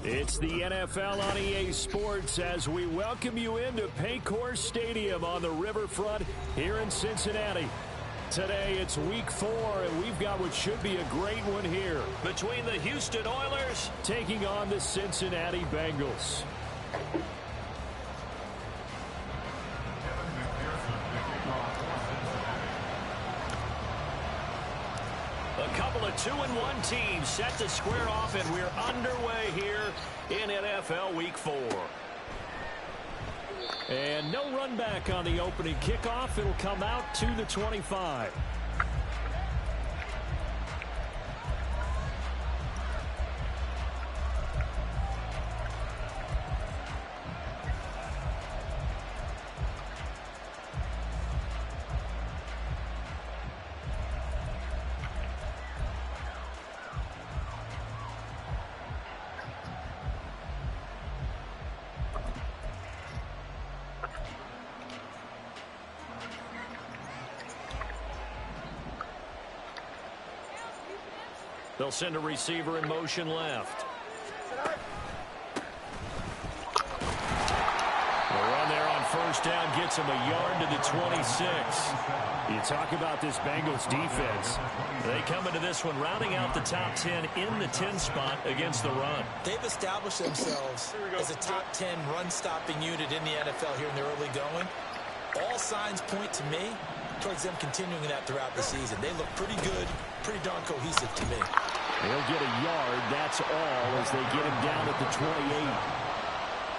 It's the NFL on EA Sports as we welcome you into Paycor Stadium on the riverfront here in Cincinnati. Today it's week 4, and we've got what should be a great one here between the Houston Oilers taking on the Cincinnati Bengals. A couple of 2-1 teams set to square off, and we're underway here in NFL Week 4. And no run back on the opening kickoff. It'll come out to the 25. They'll send a receiver in motion left. The run there on first down gets him a yard to the 26. You talk about this Bengals defense. They come into this one rounding out the top 10 in the 10 spot against the run. They've established themselves as a top 10 run-stopping unit in the NFL here in the early going. All signs point to me towards them continuing that throughout the season. They look pretty good, pretty darn cohesive to me. They'll get a yard, that's all, as they get him down at the 28.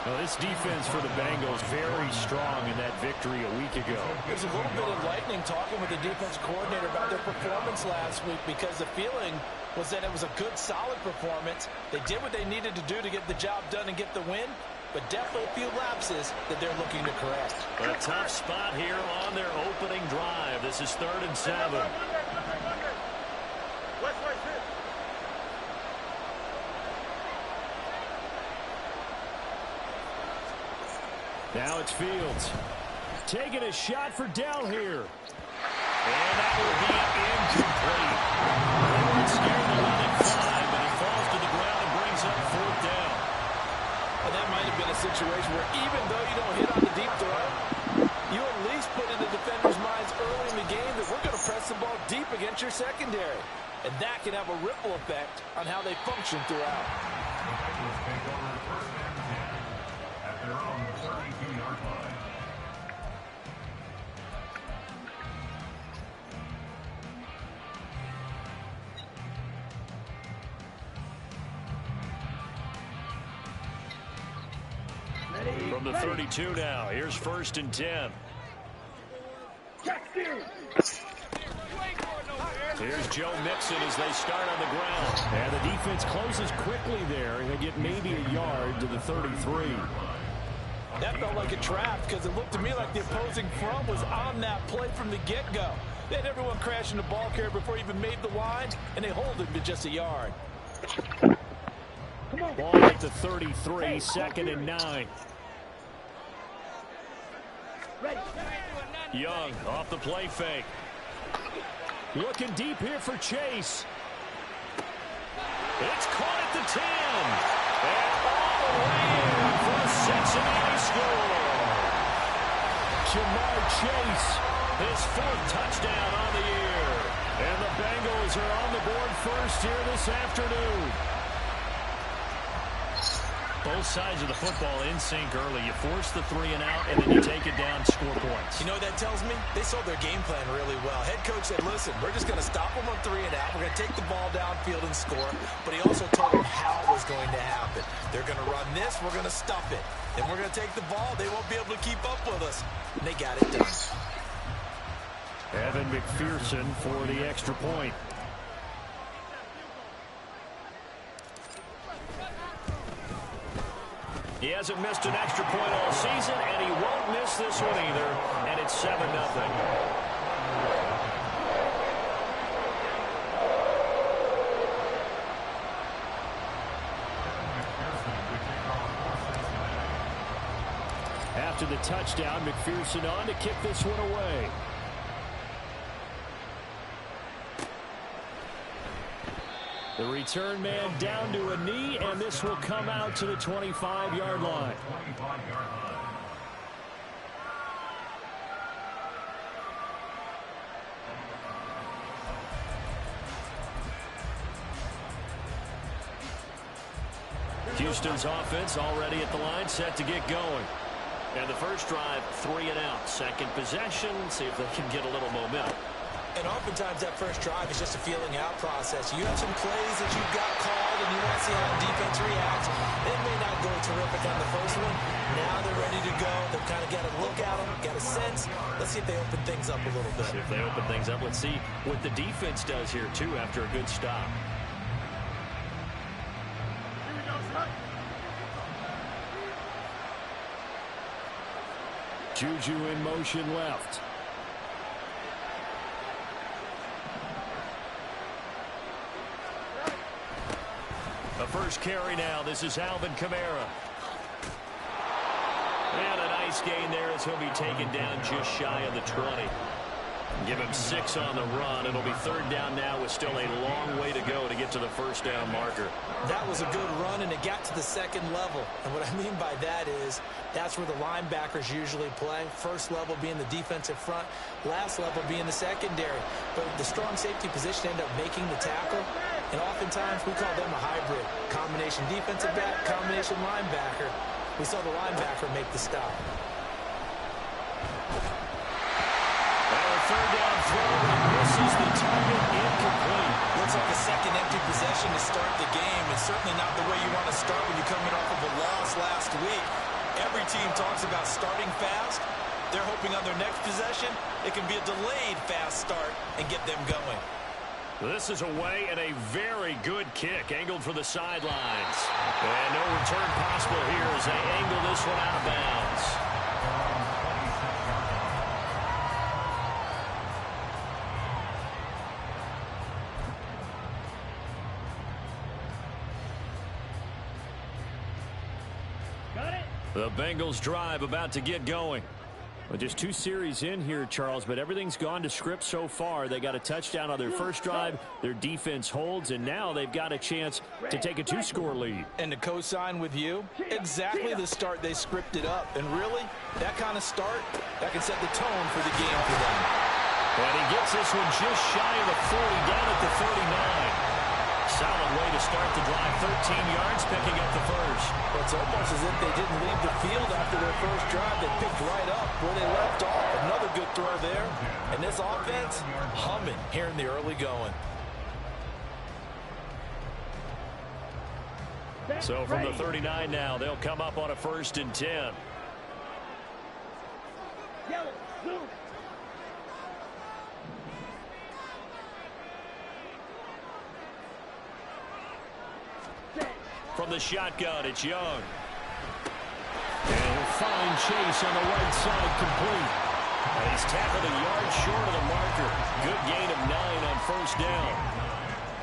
Now, this defense for the Bengals very strong in that victory a week ago. It was a little bit enlightening talking with the defense coordinator about their performance last week, because the feeling was that it was a good, solid performance. They did what they needed to do to get the job done and get the win, but definitely a few lapses that they're looking to correct. A tough spot here on their opening drive. This is 3rd and 7. Now it's Fields. Taking a shot for Dell here. And that will be incomplete. They would scare the run at 5, but he falls to the ground and brings up 4th down. And that might have been a situation where even though you don't hit on the deep throw, you at least put in the defender's minds early in the game that we're going to press the ball deep against your secondary. And that can have a ripple effect on how they function throughout. From the 32 now, here's 1st and 10. Here's Joe Mixon as they start on the ground. And the defense closes quickly there. They get maybe a yard to the 33. That felt like a trap, because it looked to me like the opposing front was on that play from the get-go. They had everyone crashing the ball carrier before he even made the line, and they hold him to just a yard. Ball at the 33, 2nd and 9. Young off the play fake. Looking deep here for Chase. It's caught at the 10. And all the way in for a Cincinnati score. Ja'Marr Chase, his 4th touchdown on the year. And the Bengals are on the board first here this afternoon. Both sides of the football in sync early. You force the 3 and out, and then you take it down, score points. You know what that tells me? They sold their game plan really well. Head coach said, listen, we're just going to stop them on 3 and out. We're going to take the ball downfield and score. But he also told them how it was going to happen. They're going to run this. We're going to stuff it. Then we're going to take the ball. They won't be able to keep up with us. And they got it done. Evan McPherson for the extra point. He hasn't missed an extra point all season, and he won't miss this one either. And it's 7-0. After the touchdown, McPherson on to kick this one away. The return man down to a knee, and this will come out to the 25-yard line. Houston's offense already at the line, set to get going. And the first drive, 3 and out. Second possession, see if they can get a little momentum. And oftentimes that first drive is just a feeling out process. You have some plays that you've got called, and you want to see how the defense reacts. It may not go terrific on the first one. Now they're ready to go. They've kind of got a look at them, got a sense. Let's see if they open things up a little bit. See if they open things up. Let's see what the defense does here, too, after a good stop. Juju in motion left. The first carry now. This is Alvin Kamara. And a nice gain there as he'll be taken down just shy of the 20. Give him 6 on the run. It'll be third down now with still a long way to go to get to the first down marker. That was a good run, and it got to the second level. And what I mean by that is that's where the linebackers usually play. First level being the defensive front, last level being the secondary. But the strong safety position ended up making the tackle. And oftentimes we call them a hybrid. Combination defensive back, combination linebacker. We saw the linebacker make the stop. Third down throw, and misses the target, incomplete. Looks like a second empty possession to start the game, and certainly not the way you want to start when you're coming off of a loss last week. Every team talks about starting fast. They're hoping on their next possession, it can be a delayed fast start and get them going. This is away and a very good kick, angled for the sidelines. And no return possible here as they angle this one out of bounds. The Bengals drive about to get going. Well, just 2 series in here, Charles, but everything's gone to script so far. They got a touchdown on their first drive. Their defense holds, and now they've got a chance to take a 2-score lead. And to co-sign with you, exactly the start they scripted up. And really, that kind of start, that can set the tone for the game for them. And he gets this one just shy of the 40, down at the 39. Solid way to start the drive. 13 yards, picking up the first. Well, it's almost as if they didn't leave the field after their first drive. They picked right up where they left off. Another good throw there. And this offense, humming here in the early going. So from the 39 now, they'll come up on a 1st and 10. From the shotgun, it's Young. And a fine chase on the right side, complete. And he's tackled a yard short of the marker. Good gain of 9 on first down.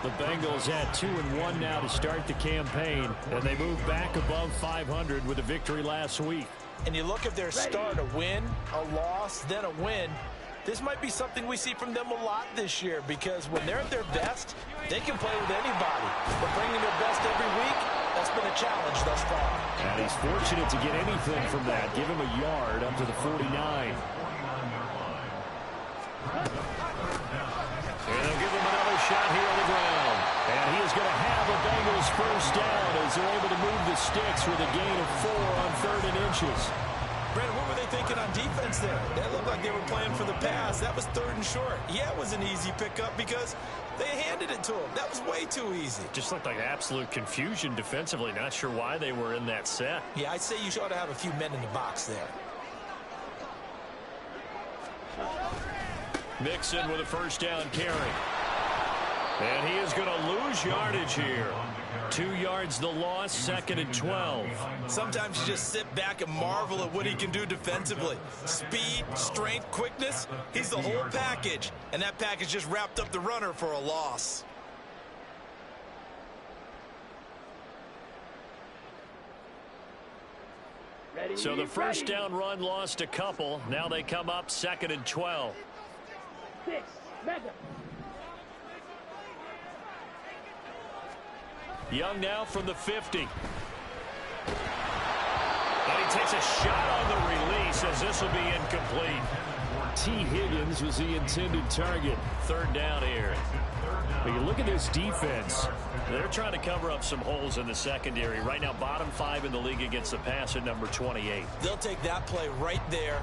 The Bengals at 2-1 now to start the campaign, and they move back above 500 with a victory last week. And you look at their start, a win, a loss, then a win. This might be something we see from them a lot this year, because when they're at their best, they can play with anybody. But bringing their best every week, that's been a challenge thus far. And he's fortunate to get anything from that. Give him a yard up to the 49. And they'll give him another shot here on the ground. And he is going to have a Bengals first down as they're able to move the sticks with a gain of 4 on 3rd and inches. Brandon, what were they thinking on defense there? That looked like they were playing for the pass. That was 3rd and short. Yeah, it was an easy pickup because they handed it to him. That was way too easy. Just looked like absolute confusion defensively. Not sure why they were in that set. Yeah, I'd say you ought to have a few men in the box there. Mixon with a first down carry. And he is going to lose yardage here. 2 yards the loss, 2nd and 12. Sometimes you just sit back and marvel at what he can do defensively. Speed, strength, quickness, he's the whole package. And that package just wrapped up the runner for a loss. So the first down run lost a couple. Now they come up 2nd and 12. Young now from the 50. And he takes a shot on the release as this will be incomplete. T. Higgins was the intended target. Third down here. But you look at this defense. They're trying to cover up some holes in the secondary. Right now, bottom 5 in the league against the pass at number 28. They'll take that play right there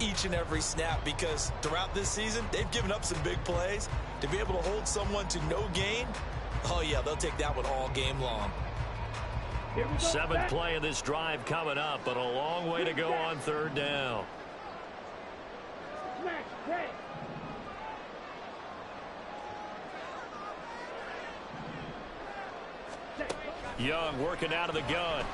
each and every snap because throughout this season, they've given up some big plays. To be able to hold someone to no gain, oh, yeah, they'll take that one all game long. 7th play of this drive coming up, but a long way to go on third down. Young working out of the gun.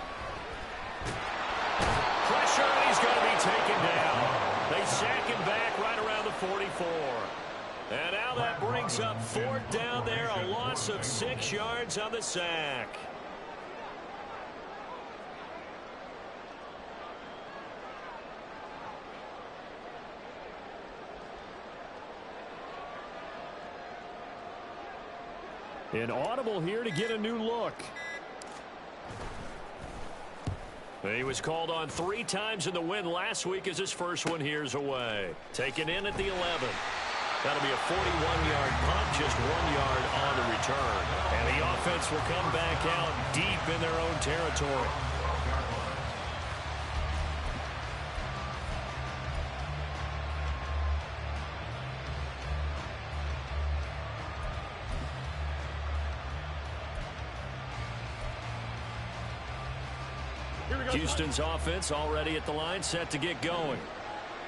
Pressure, and he's going to be taken down. They sack him back right around the 44. And now that brings up 4th down there, a loss of 6 yards on the sack. An audible here to get a new look. He was called on 3 times in the win last week as his first one here's away. Taken in at the 11. That'll be a 41-yard punt, just 1 yard on the return. And the offense will come back out deep in their own territory. Houston's offense already at the line, set to get going.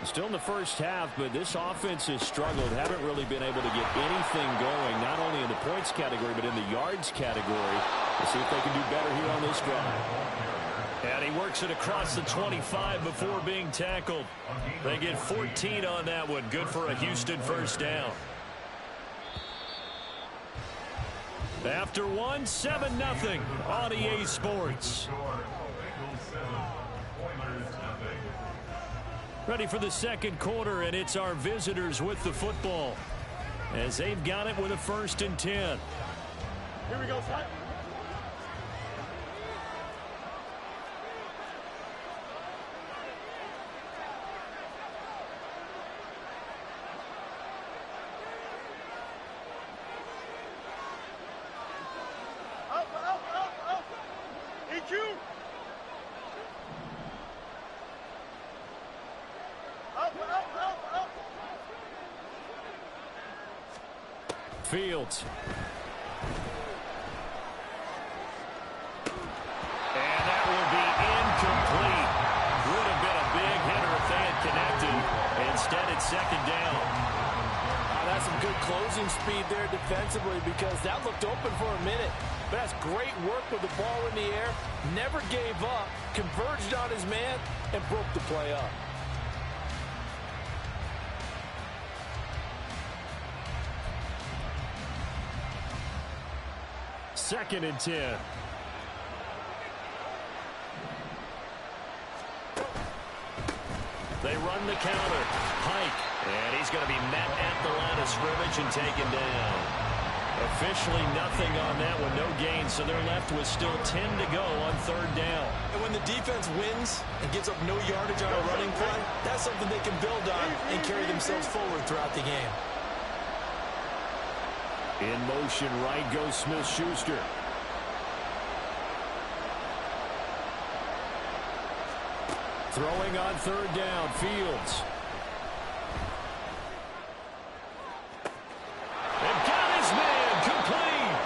Still in the first half, but this offense has struggled. Haven't really been able to get anything going, not only in the points category, but in the yards category. We'll see if they can do better here on this drive. And he works it across the 25 before being tackled. They get 14 on that one. Good for a Houston first down. After one, 7-0 on EA Sports. Ready for the second quarter, and it's our visitors with the football as they've got it with a 1st and 10. Here we go, son. Up. EQ. Up. Fields. And that will be incomplete. Would have been a big hitter if they had connected. Instead, it's 2nd down. That's some good closing speed there defensively because that looked open for a minute. But that's great work with the ball in the air. Never gave up, converged on his man, and broke the play up. Second and 10. They run the counter. Pike. And he's going to be met at the line of scrimmage and taken down. Officially nothing on that one. No gain. So they're left with still 10 to go on 3rd down. And when the defense wins and gives up no yardage on a running play, that's something they can build on and carry themselves forward throughout the game. In motion, right goes Smith-Schuster. Throwing on 3rd down, Fields. And got his man, complete.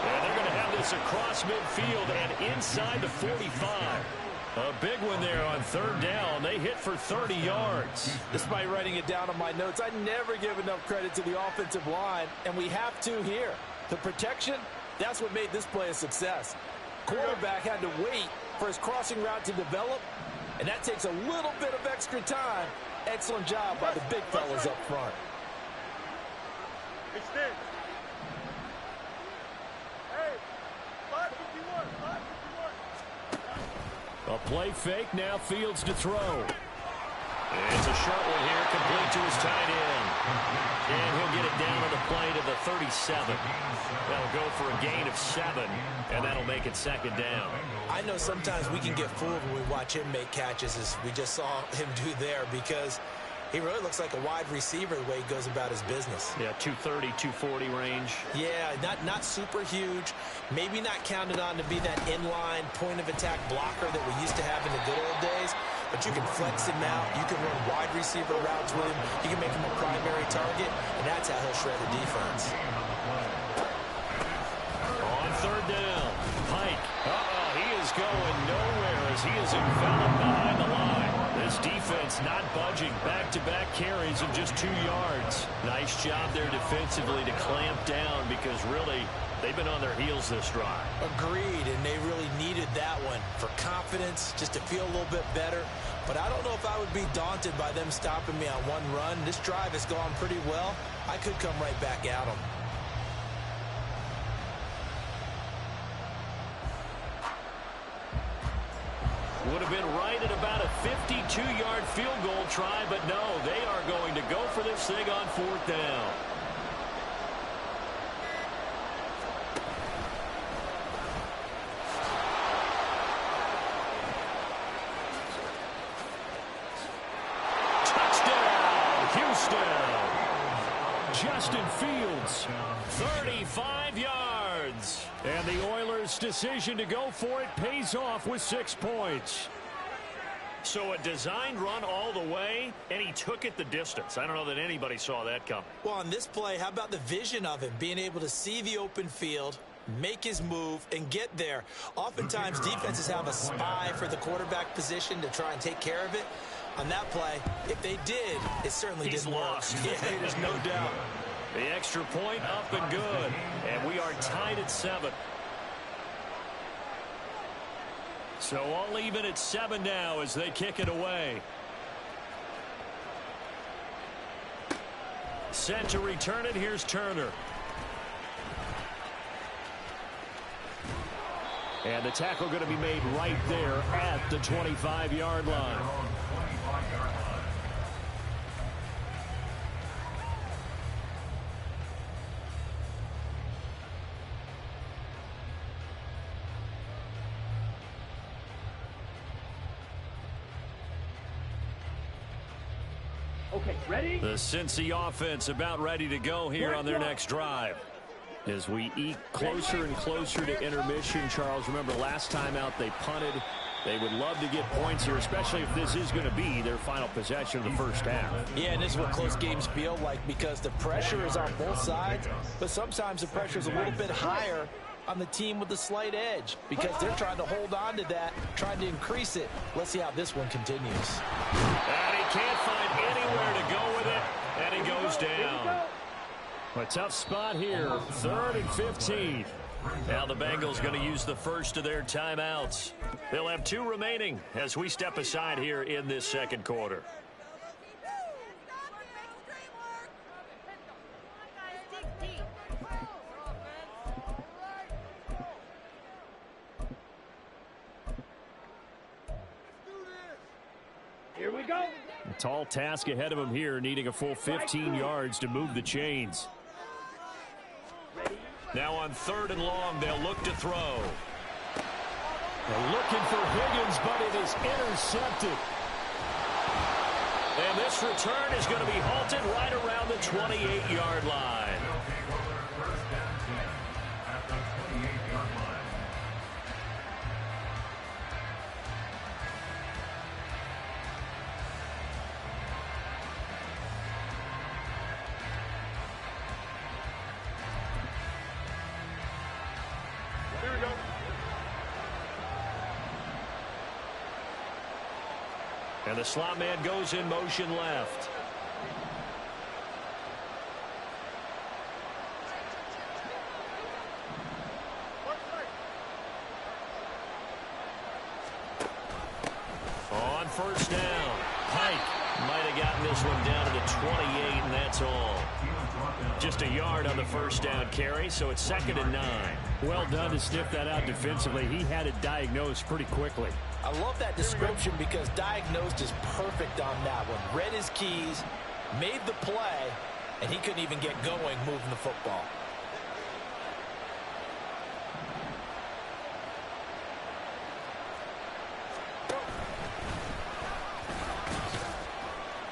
And they're going to have this across midfield and inside the 45. A big one there on 3rd down. They hit for 30 yards. Despite writing it down on my notes, I never give enough credit to the offensive line, and we have to here. The protection, that's what made this play a success. Quarterback had to wait for his crossing route to develop, and that takes a little bit of extra time. Excellent job by the big fellas up front. Extend. Hey, 551, 551. A play fake, now Fields to throw. It's a short one here, complete to his tight end. And he'll get it down on the play to the 37. That'll go for a gain of 7, and that'll make it second down. I know sometimes we can get fooled when we watch him make catches, as we just saw him do there, because he really looks like a wide receiver the way he goes about his business. Yeah, 230, 240 range. Yeah, not super huge. Maybe not counted on to be that inline point-of-attack blocker that we used to have in the good old days. But you can flex him out. You can run wide receiver routes with him. You can make him a primary target, and that's how he'll shred the defense. On third down, Pike. He is going nowhere as he is enveloped behind the line. This defense not budging. Back-to-back carries of just 2 yards. Nice job there defensively to clamp down because really they've been on their heels this drive. Agreed, and they really needed that one for confidence, just to feel a little bit better. But I don't know if I would be daunted by them stopping me on one run. This drive has gone pretty well. I could come right back at them. Would have been right at about a 52-yard field goal try, but no, they are going to go for this thing on fourth down. Justin Fields, 35 yards. And the Oilers' decision to go for it pays off with 6 points. So a designed run all the way, and he took it the distance. I don't know that anybody saw that coming. Well, on this play, how about the vision of him, being able to see the open field, make his move, and get there. Oftentimes, defenses have a spy for the quarterback position to try and take care of it. On that play, if they did, it certainly didn't work. Yeah, there's no doubt. The extra point up and good. And we are tied at 7. So all even at 7 now as they kick it away. Set to return it. Here's Turner. And the tackle going to be made right there at the 25-yard line. Okay, ready? The Cincy offense about ready to go here on their next drive. As we eke closer and closer to intermission, Charles, remember last time out they punted. They would love to get points here, especially if this is going to be their final possession of the first half. Yeah, and this is what close games feel like because the pressure is on both sides, but sometimes the pressure is a little bit higher on the team with the slight edge because they're trying to hold on to that, trying to increase it. Let's see how this one continues. And he can't find anywhere to go with it, and he goes down. A tough spot here, 3rd and 15. Now the Bengals going to use the first of their timeouts. They'll have 2 remaining as we step aside here in this second quarter. Here we go. A tall task ahead of him here, needing a full 15 yards to move the chains. Now on 3rd and long, they'll look to throw. They're looking for Higgins, but it is intercepted. And this return is going to be halted right around the 28-yard line. Here we go. And the slot man goes in motion left. On first down, Pike might have gotten this one down to the 28, and that's all. Just a yard on the first down carry, so it's 2nd and 9. Well done to sniff that out defensively. He had it diagnosed pretty quickly. I love that description because diagnosed is perfect on that one. Read his keys, made the play, and he couldn't even get going moving the football.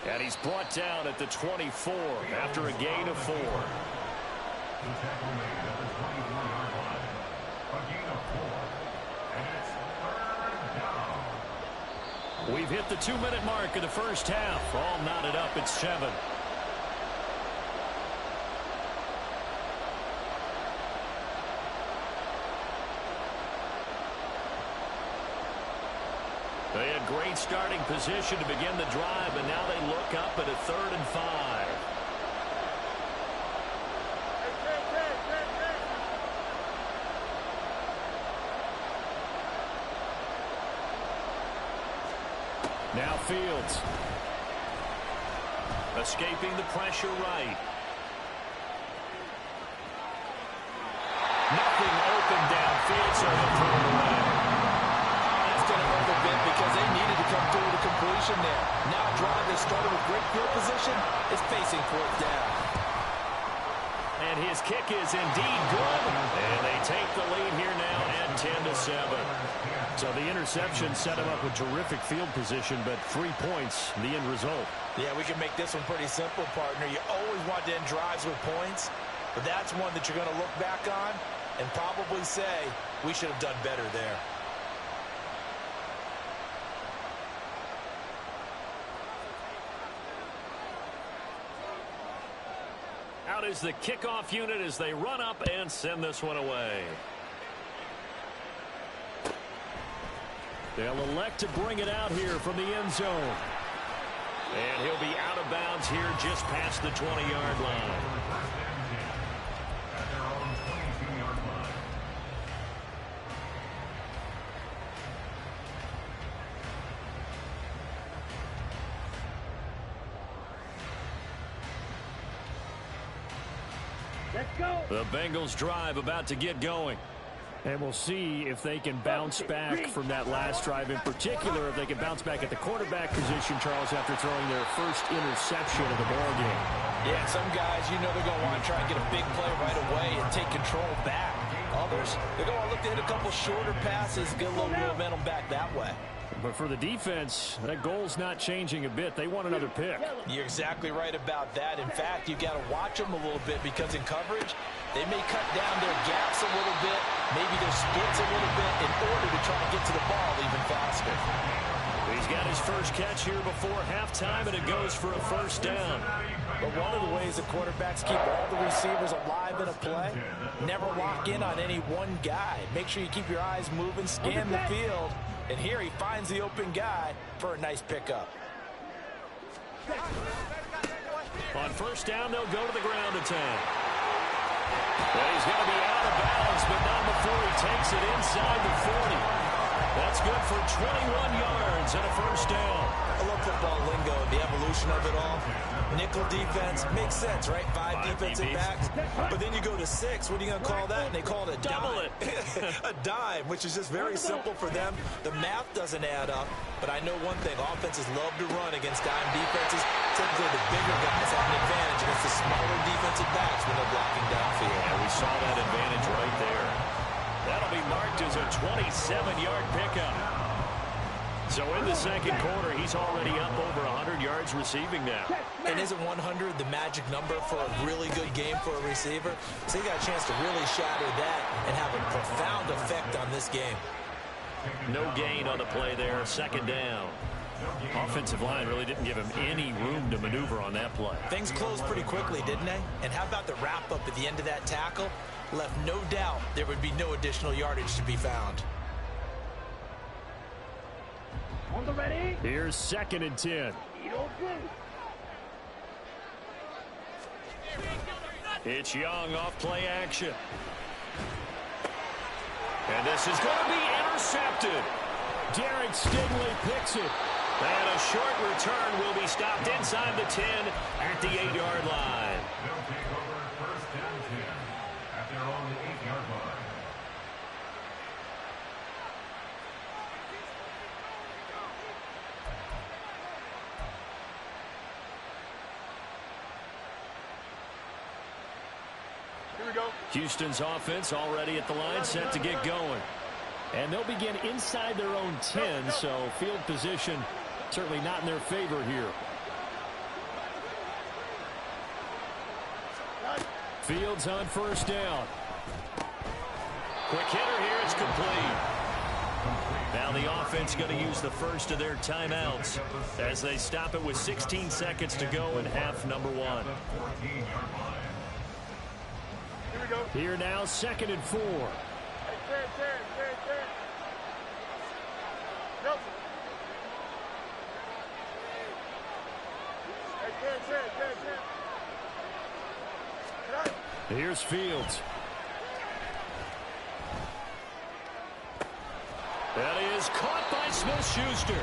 And he's brought down at the 24 after a gain of 4. We've hit the 2-minute mark of the first half. All knotted up at 7. They had great starting position to begin the drive, and now they look up at a 3rd and 5. Now Fields. Escaping the pressure right. Nothing open downfield, so he'll throw it away. That's going to hurt a bit because they needed to come through with a completion there. Now a drive that started with great field position is facing 4th down. And his kick is indeed good. And they take the lead here now at 10-7. So the interception set him up with terrific field position, but 3 points, the end result. Yeah, we can make this one pretty simple, partner. You always want to end drives with points, but that's one that you're going to look back on and probably say, we should have done better there. Out is the kickoff unit as they run up and send this one away. They'll elect to bring it out here from the end zone. And he'll be out of bounds here just past the 20-yard line. Let's go. The Bengals drive about to get going. And we'll see if they can bounce back from that last drive, in particular if they can bounce back at the quarterback position, Charles, after throwing their first interception of the ballgame. Yeah, some guys, you know, they're going to want to try and get a big play right away and take control back. Others, they're going to look to hit a couple shorter passes, get a little momentum back that way. But for the defense, that goal's not changing a bit. They want another pick. You're exactly right about that. In fact, you've got to watch them a little bit because in coverage, they may cut down their gaps a little bit, maybe their splits a little bit in order to try to get to the ball even faster. He's got his first catch here before halftime, and it goes for a first down. But one of the ways the quarterbacks keep all the receivers alive in a play, never lock in on any one guy. Make sure you keep your eyes moving, scan the field, and here he finds the open guy for a nice pickup. On first down, they'll go to the ground attack. Well, he's going to be out of bounds, but not before he takes it inside the 40. That's good for 21 yards and a first down. I love football lingo and the evolution of it all. Nickel defense makes sense, right? 5 defensive backs. But then you go to 6. What are you going to call that? And they call it a Double dime. it. A dime, which is just very simple for them. The math doesn't add up. But I know one thing. Offenses love to run against dime defenses. Typically, the bigger guys have an advantage against the smaller defensive backs when they're blocking downfield. Yeah, we saw that advantage right there. That'll be marked as a 27-yard pickup. So in the second quarter, he's already up over 100 yards receiving now. And isn't 100 the magic number for a really good game for a receiver? So he got a chance to really shatter that and have a profound effect on this game. No gain on the play there, second down. Offensive line really didn't give him any room to maneuver on that play. Things closed pretty quickly, didn't they? And how about the wrap-up at the end of that tackle? Left no doubt there would be no additional yardage to be found. On the ready. Here's 2nd and 10. It's Young off play action. And this is going to be intercepted. Derek Stingley picks it. And a short return will be stopped inside the 10 at the 8-yard line. They'll take over first and 10 at their own 8-yard line. Houston's offense already at the line, set to get going. And they'll begin inside their own 10, so field position certainly not in their favor here. Fields on first down. Quick hitter here. It's complete. Now the offense going to use the first of their timeouts as they stop it with 16 seconds to go in half number 1. Here now, 2nd and 4. Here's Fields. That is caught by Smith-Schuster.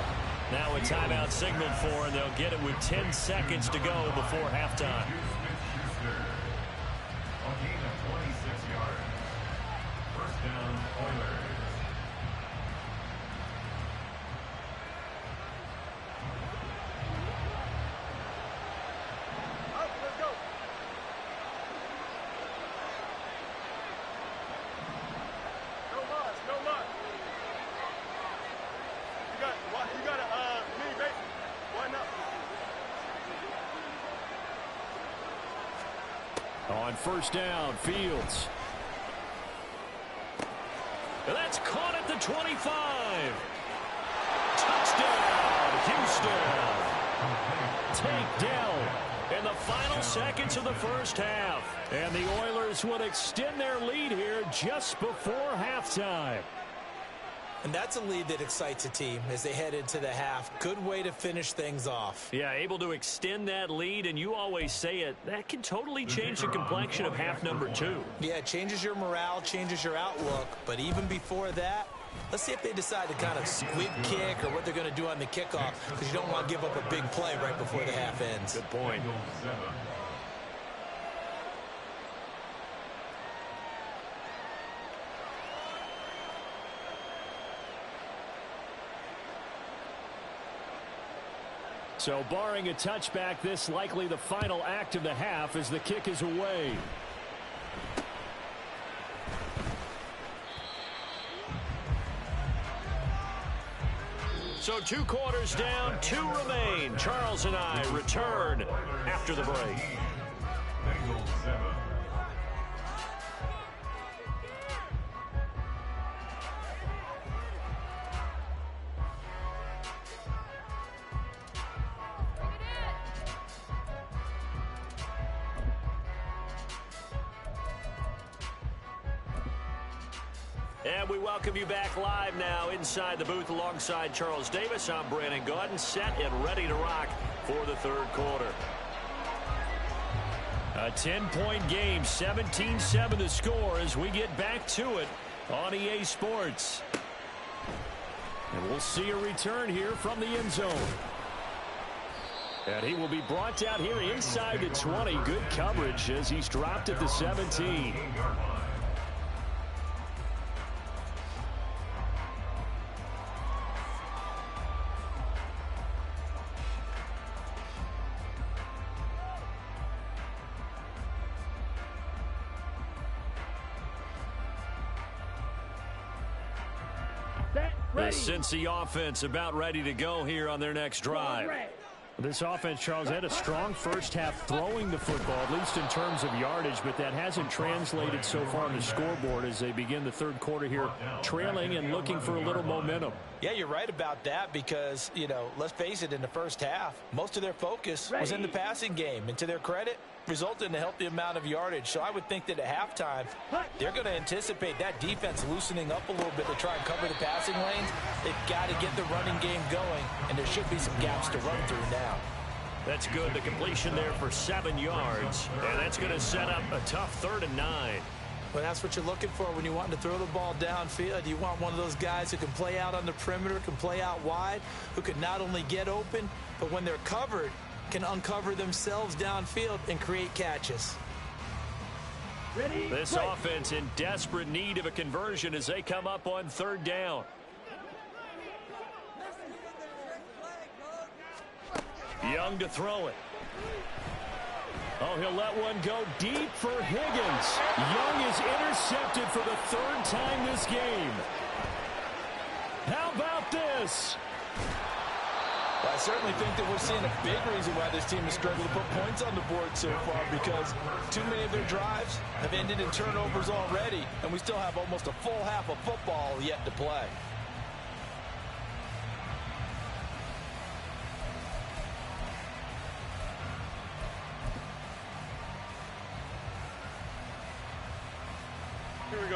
Now a timeout signaled for, and they'll get it with 10 seconds to go before halftime. A gain of 26 yards. First down, Oilers. On first down, Fields. And that's caught at the 25. Touchdown, Houston. Takedown in the final seconds of the first half. And the Oilers will extend their lead here just before halftime. And that's a lead that excites a team as they head into the half. Good way to finish things off. Yeah, able to extend that lead, and you always say it, that can totally change the complexion of half number 2. Yeah, it changes your morale, changes your outlook. But even before that, let's see if they decide to kind of squib kick or what they're going to do on the kickoff, because you don't want to give up a big play right before the half ends. Good point. So barring a touchback, this likely the final act of the half as the kick is away. So 2 quarters down, 2 remain. Charles and I return after the break. Bengals 7. And we welcome you back live now inside the booth alongside Charles Davis. I'm Brandon Gaudin, set and ready to rock for the 3rd quarter. A 10-point game, 17-7 the score as we get back to it on EA Sports. And we'll see a return here from the end zone. And he will be brought down here inside the 20. Good coverage as he's dropped at the 17. The Cincy offense about ready to go here on their next drive. This offense, Charles, had a strong first half throwing the football, at least in terms of yardage, but that hasn't translated so far on the scoreboard as they begin the 3rd quarter here, trailing and looking for a little momentum. Yeah, you're right about that because, you know, let's face it, in the first half, most of their focus was in the passing game. And to their credit, resulted in a healthy amount of yardage. So I would think that at halftime, they're going to anticipate that defense loosening up a little bit to try and cover the passing lanes. They've got to get the running game going, and there should be some gaps to run through now. That's good. The completion there for 7 yards, and that's going to set up a tough 3rd and 9. Well, that's what you're looking for when you want to throw the ball downfield. You want one of those guys who can play out on the perimeter, can play out wide, who can not only get open, but when they're covered, can uncover themselves downfield and create catches. This offense in desperate need of a conversion as they come up on 3rd down. Young to throw it. Oh, he'll let one go deep for Higgins. Young is intercepted for the third time this game. How about this? Well, I certainly think that we're seeing a big reason why this team has struggled to put points on the board so far, because too many of their drives have ended in turnovers already, and we still have almost a full half of football yet to play.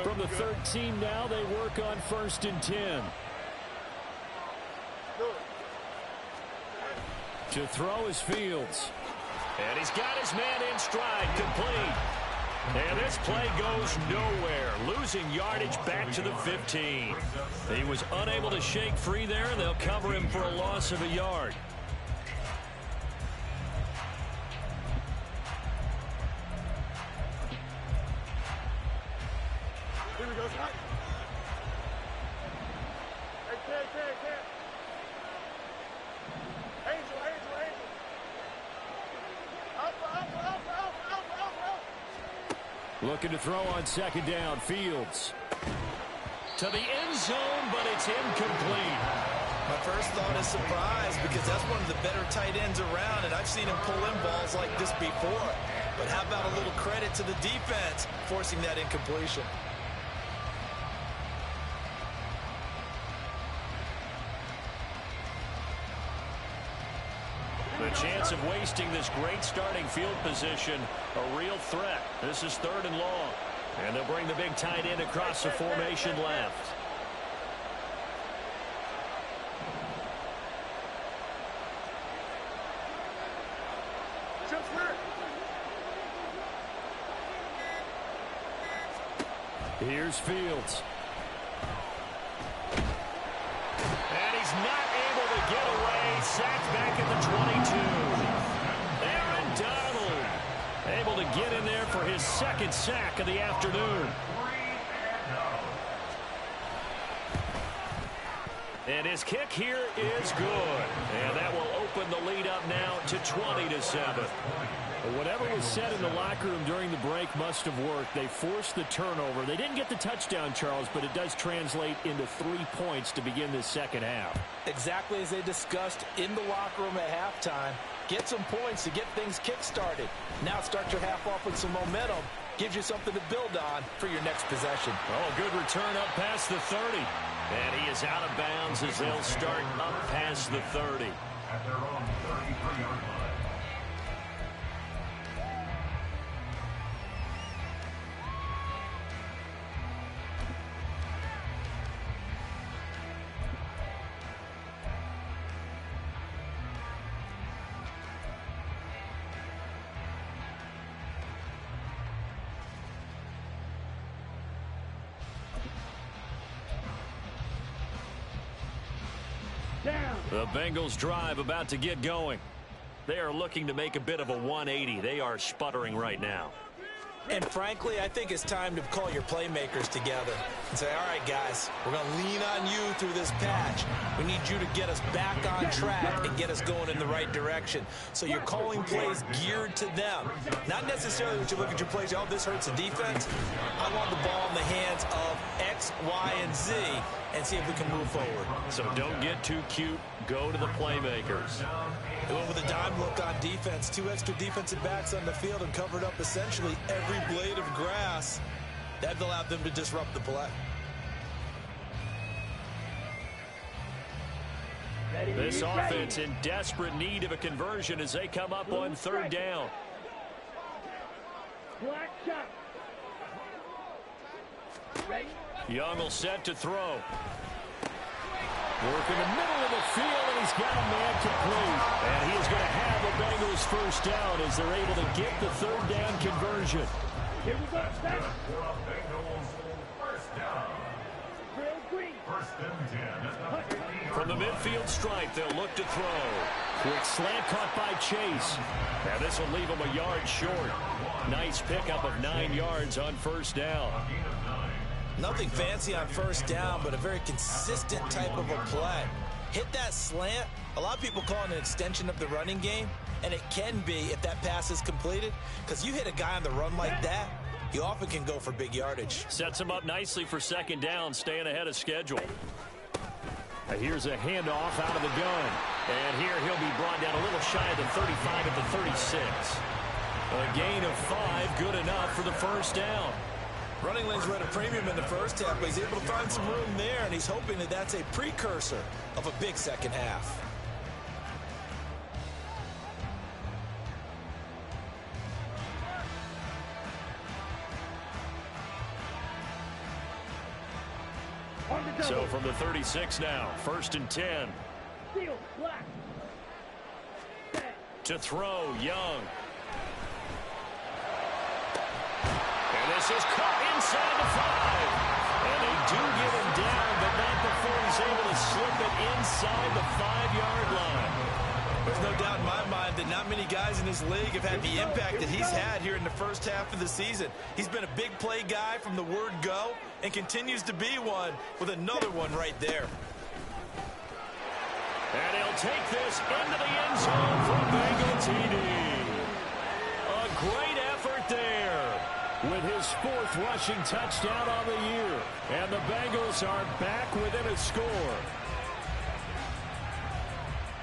From the 13 now, they work on 1st and 10. To throw is Fields. And he's got his man in stride, complete. And this play goes nowhere. Losing yardage back to the 15. He was unable to shake free there, and they'll cover him for a loss of a yard. Here we go, Scott. Looking to throw on 2nd down. Fields. To the end zone, but it's incomplete. My first thought is surprise, because that's one of the better tight ends around, and I've seen him pull in balls like this before. But how about a little credit to the defense forcing that incompletion? The chance of wasting this great starting field position, a real threat. This is 3rd and long. And they'll bring the big tight end across the formation left. Here's Fields. And he's not able to get away. Sacked back at the 22. Aaron Donald able to get in there for his 2nd sack of the afternoon. And his kick here is good. And that will open the lead up now to 20-7. Whatever was said in the locker room during the break must have worked. They forced the turnover. They didn't get the touchdown, Charles, but it does translate into 3 points to begin this 2nd half. Exactly as they discussed in the locker room at halftime. Get some points to get things kick-started. Now start your half off with some momentum. Gives you something to build on for your next possession. Oh, good return up past the 30. And he is out of bounds as they'll start up past the 30. At their own 33-yard line. The Bengals drive about to get going. They are looking to make a bit of a 180. They are sputtering right now. And frankly, I think it's time to call your playmakers together and say, all right, guys, we're going to lean on you through this patch. We need you to get us back on track and get us going in the right direction. So you're calling plays geared to them. Not necessarily that you look at your plays, oh, this hurts the defense. I want the ball in the hands of X, Y, and Z and see if we can move forward. So don't get too cute. Go to the playmakers. They went with a dime look on defense. 2 extra defensive backs on the field and covered up essentially every blade of grass. That allowed them to disrupt the play. This offense in desperate need of a conversion as they come up on 3rd down. Black shot. Ready? Young will set to throw. Work in the middle of the field, and he's got a man complete. And he is going to have the Bengals 1st down as they're able to get the 3rd down conversion. Here we go. Snap. Bengals 1st down. Real green. 1st and 10 at the 15. From the midfield stripe, they'll look to throw. Quick slant caught by Chase. And this will leave him a yard short. Nice pickup of 9 yards on 1st down. Nothing fancy on 1st down, but a very consistent type of a play. hit that slant. A lot of people call it an extension of the running game, and it can be if that pass is completed, because you hit a guy on the run like that, you often can go for big yardage. Sets him up nicely for second down, staying ahead of schedule. Here's a handoff out of the gun. And here he'll be brought down a little shy of the 35 at the 36. A gain of 5, good enough for the first down. Running lanes were at a premium in the first half, but he's able to find some room there, and he's hoping that that's a precursor of a big second half. So from the 36 now, 1st and 10. Steal, black. To throw, Young. And this is caught inside the 5. And they do get him down, but not before he's able to slip it inside the 5-yard line. There's no doubt in my mind that not many guys in this league have had the impact that he's had here in the first half of the season. He's been a big play guy from the word go and continues to be one with another one right there. And he'll take this into the end zone for Bengal TD. A great effort there with his 4th rushing touchdown on the year. And the Bengals are back within a score.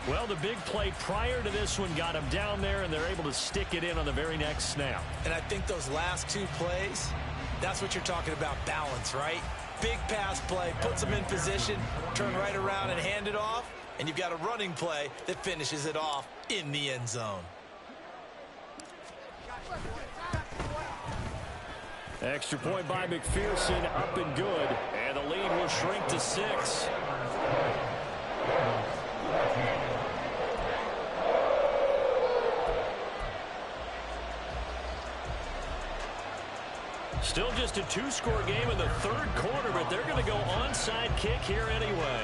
Well, the big play prior to this one got him down there, and they're able to stick it in on the very next snap. And I think those last 2 plays, that's what you're talking about, balance, right? Big pass play, puts them in position, turn right around and hand it off, and you've got a running play that finishes it off in the end zone. Extra point by McPherson, up and good, and the lead will shrink to 6. Still just a 2-score game in the 3rd quarter, but they're going to go onside kick here anyway.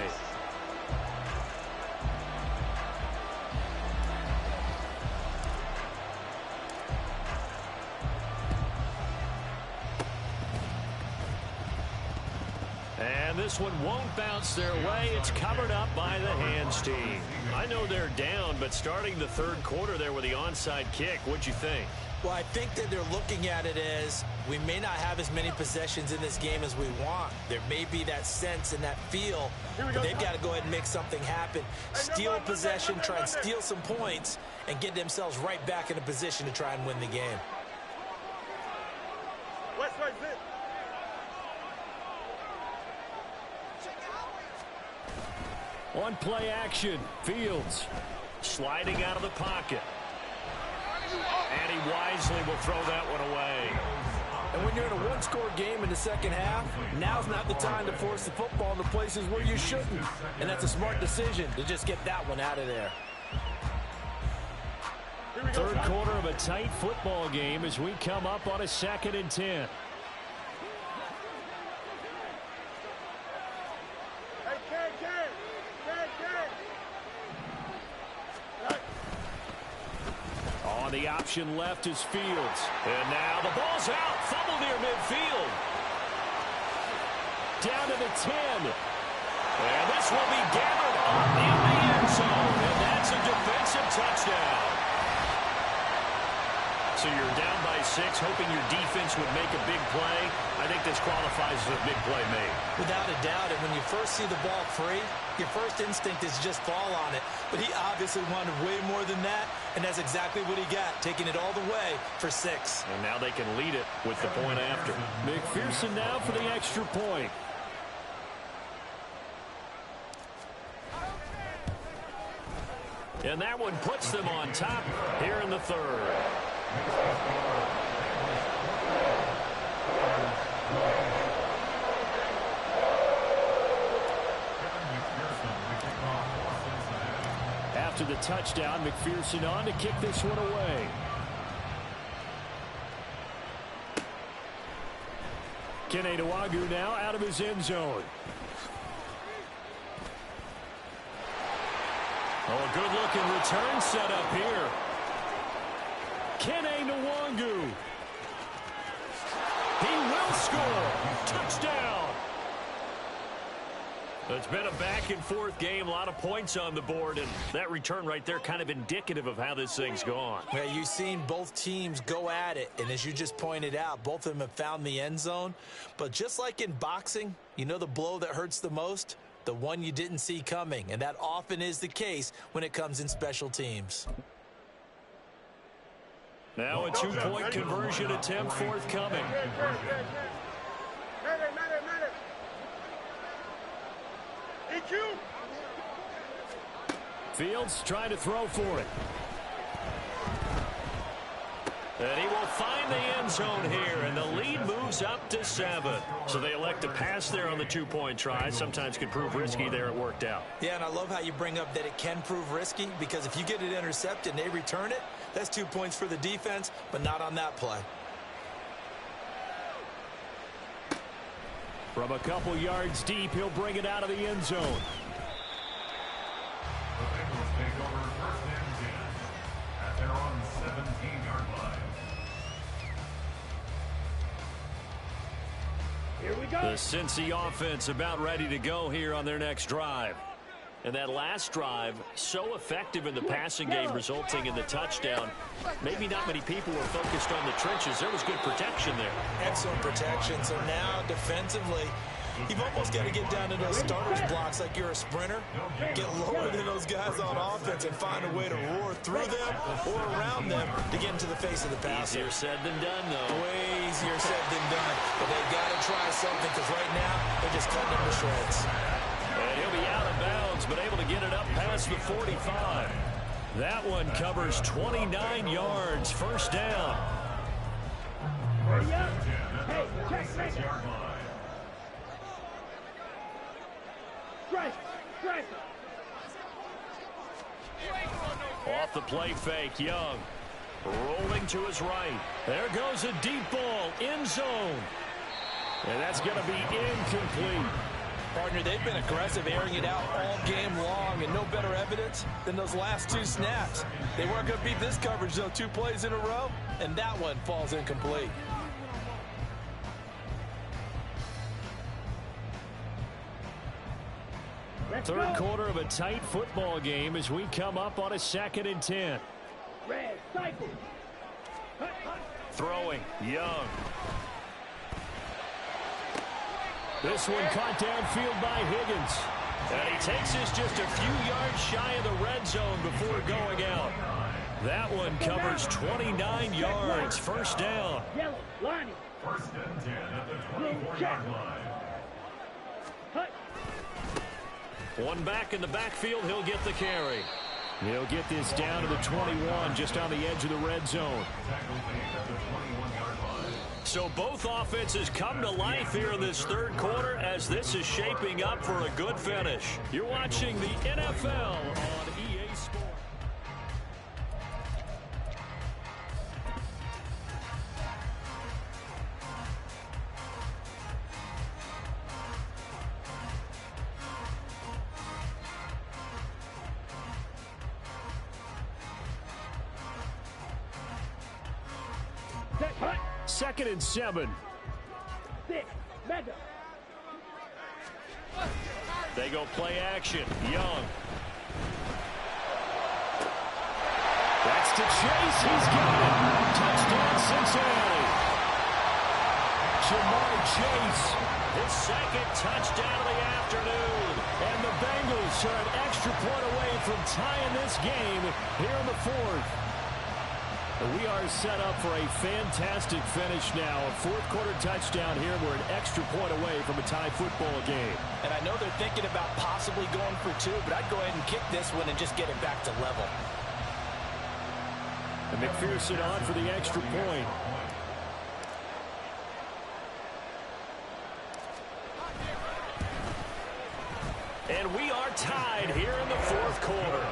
And this one won't bounce their way. It's covered up by the hands team. I know they're down, but starting the 3rd quarter there with the onside kick, what'd you think? Well, I think that they're looking at it as we may not have as many possessions in this game as we want. There may be that sense and that feel, but they've got to go ahead and make something happen. Steal possession, try and steal some points, and get themselves right back in a position to try and win the game. West right fit. On play action, Fields sliding out of the pocket. And he wisely will throw that one away. And when you're in a 1-score game in the second half, now's not the time to force the football into places where you shouldn't. And that's a smart decision to just get that one out of there. 3rd quarter of a tight football game as we come up on a 2nd and 10. On the option left is Fields. And now the ball's out. Fumble near midfield. Down to the 10. And this will be gathered up in the end zone. And that's a defensive touchdown. So you're down by 6, hoping your defense would make a big play. I think this qualifies as a big play made. Without a doubt, and when you first see the ball free, your first instinct is just fall on it. But he obviously wanted way more than that, and that's exactly what he got, taking it all the way for 6. And now they can lead it with the point after. McPherson now for the extra point. And that one puts them on top here in the 3rd. After the touchdown, McPherson on to kick this one away. Kene Nwangwu now out of his end zone. Oh, a good-looking return set up here. Kene Nwangwu. He will score. Touchdown. It's been a back-and-forth game, a lot of points on the board, and that return right there kind of indicative of how this thing's gone. Yeah, you've seen both teams go at it, and as you just pointed out, both of them have found the end zone. But just like in boxing, you know the blow that hurts the most? The one you didn't see coming, and that often is the case when it comes in special teams. Now a two-point conversion attempt forthcoming. Fields trying to throw for it. And he will find the end zone here, and the lead moves up to 7. So they elect to pass there on the two-point try. Sometimes can prove risky there. It worked out. Yeah, and I love how you bring up that it can prove risky, because if you get it intercepted and they return it, that's 2 points for the defense, but not on that play. From a couple yards deep, he'll bring it out of the end zone. The Bengals take over 1st and 10 at their own 17-yard line. Here we go. The Cincy offense about ready to go here on their next drive. And that last drive, so effective in the passing game, resulting in the touchdown. Maybe not many people were focused on the trenches. There was good protection there. Excellent protection. So now, defensively, you've almost got to get down to those starters blocks like you're a sprinter. Get lower than those guys on offense and find a way to roar through them or around them to get into the face of the passer. Easier said than done, though. Way easier said than done. But they've got to try something, because right now, they're just cutting them to shreds. And he'll be out of bounds, but able to get it up past the 45. That one covers 29 yards. First down. 1st and 10 at the 46-yard line. Strike. Off the play fake, Young. Rolling to his right. There goes a deep ball, end zone. And that's going to be incomplete. Partner, they've been aggressive, airing it out all game long, and no better evidence than those last 2 snaps. They weren't going to beat this coverage, though, 2 plays in a row, and that one falls incomplete. Third quarter of a tight football game as we come up on a 2nd and 10. Red, cycle. Throwing, Young. This one caught downfield by Higgins. And he takes this just a few yards shy of the red zone before going out. That one covers 29 yards. First down. Yellow, lining. 1st and 10 at the 24-yard line. One back in the backfield. He'll get the carry. He'll get this down to the 21, just on the edge of the red zone. Tackle made at the 21-yard line. So both offenses come to life here in this third quarter as this is shaping up for a good finish. You're watching the NFL on EA Sports. Set, 2nd and 7. 6, mega. They go play action. Young. That's to Chase. He's got it. Touchdown, Cincinnati. Jamar Chase, his 2nd touchdown of the afternoon. And the Bengals are an extra point away from tying this game here in the 4th. We are set up for a fantastic finish now. A 4th quarter touchdown here. We're an extra point away from a tie football game. And I know they're thinking about possibly going for 2, but I'd go ahead and kick this one and just get it back to level. And McPherson on for the extra point. And we are tied here in the 4th quarter.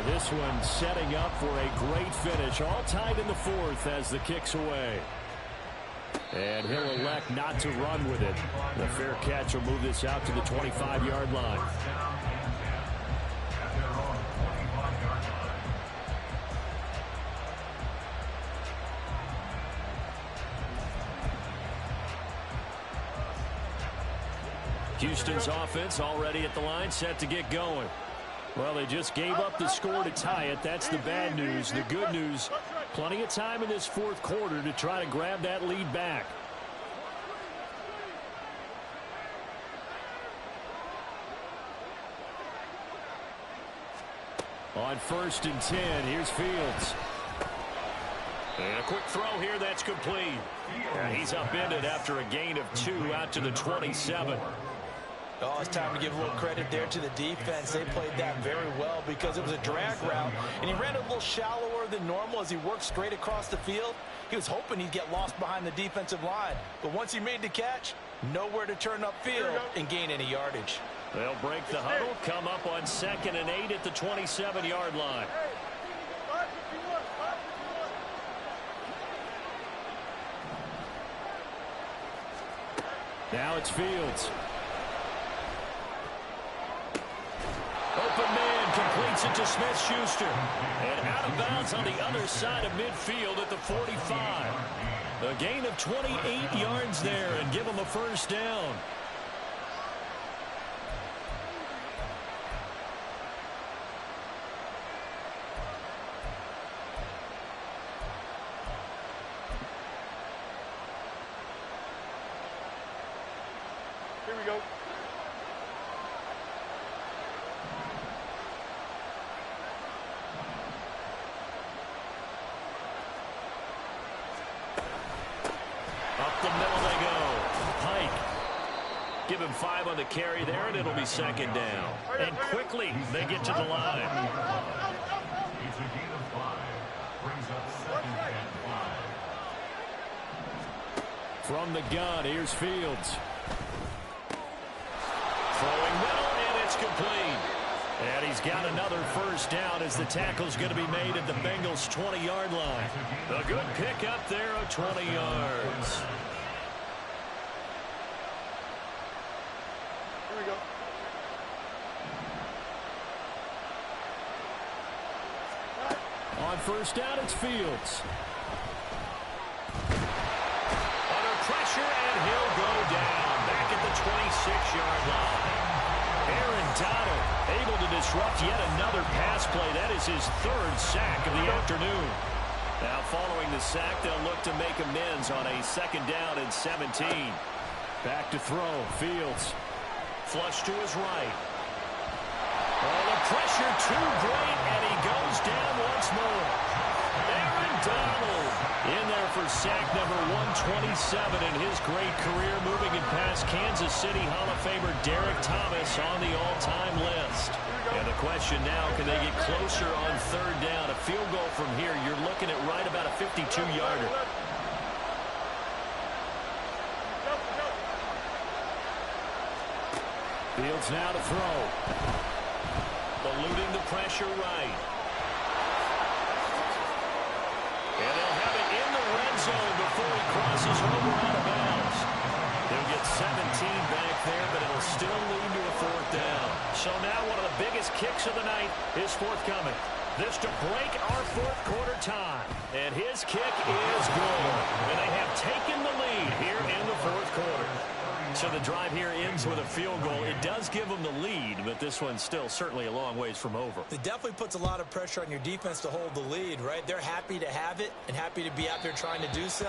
This one setting up for a great finish. All tied in the 4th as the kick's away. And he'll elect not to run with it. The fair catch will move this out to the 25-yard line. At their own 25-yard line. Houston's offense already at the line, set to get going. Well, they just gave up the score to tie it. That's the bad news. The good news, plenty of time in this fourth quarter to try to grab that lead back. On 1st and 10, here's Fields. And a quick throw here, that's complete. And he's upended after a gain of 2 out to the 27. Oh, it's time to give a little credit there to the defense. They played that very well because it was a drag route, and he ran a little shallower than normal as he worked straight across the field. He was hoping he'd get lost behind the defensive line, but once he made the catch, nowhere to turn upfield and gain any yardage. They'll break the huddle, come up on 2nd and 8 at the 27-yard line. Now it's Fields. Open man completes it to Smith-Schuster. And out of bounds on the other side of midfield at the 45. A gain of 28 yards there and give him a first down. Here we go. Up the middle they go. Pike. Give him 5 on the carry there, and it'll be 2nd down. And quickly, they get to the line. It's a gain of 5. Brings up 2nd and 5. From the gun, here's Fields. Throwing middle, and it's complete. And he's got another first down as the tackle's going to be made at the Bengals' 20-yard line. A good pick up there of 20 yards. Here we go. On 1st down, it's Fields. Under pressure, and he'll go down back at the 26-yard line. Aaron Donald able to disrupt yet another pass play. That is his 3rd sack of the afternoon. Now following the sack, they'll look to make amends on a 2nd down and 17. Back to throw. Fields. Flush to his right. Oh, the pressure too great, and he goes down once more. Aaron Donald in there for sack number 127 in his great career, moving it past Kansas City Hall of Famer Derek Thomas on the all-time list. And the question now, can they get closer on 3rd down? A field goal from here, you're looking at right about a 52-yarder. Fields now to throw. Eluding the pressure right. And they'll have it in the red zone before he crosses over out of bounds. They'll get 17 back there, but it'll still lead to a 4th down. So now one of the biggest kicks of the night is forthcoming. This to break our 4th quarter tie. And his kick is good. And they have taken the lead here in the 4th quarter. So the drive here ends with a field goal. It does give them the lead, but this one's still certainly a long ways from over. It definitely puts a lot of pressure on your defense to hold the lead, right? They're happy to have it and happy to be out there trying to do so.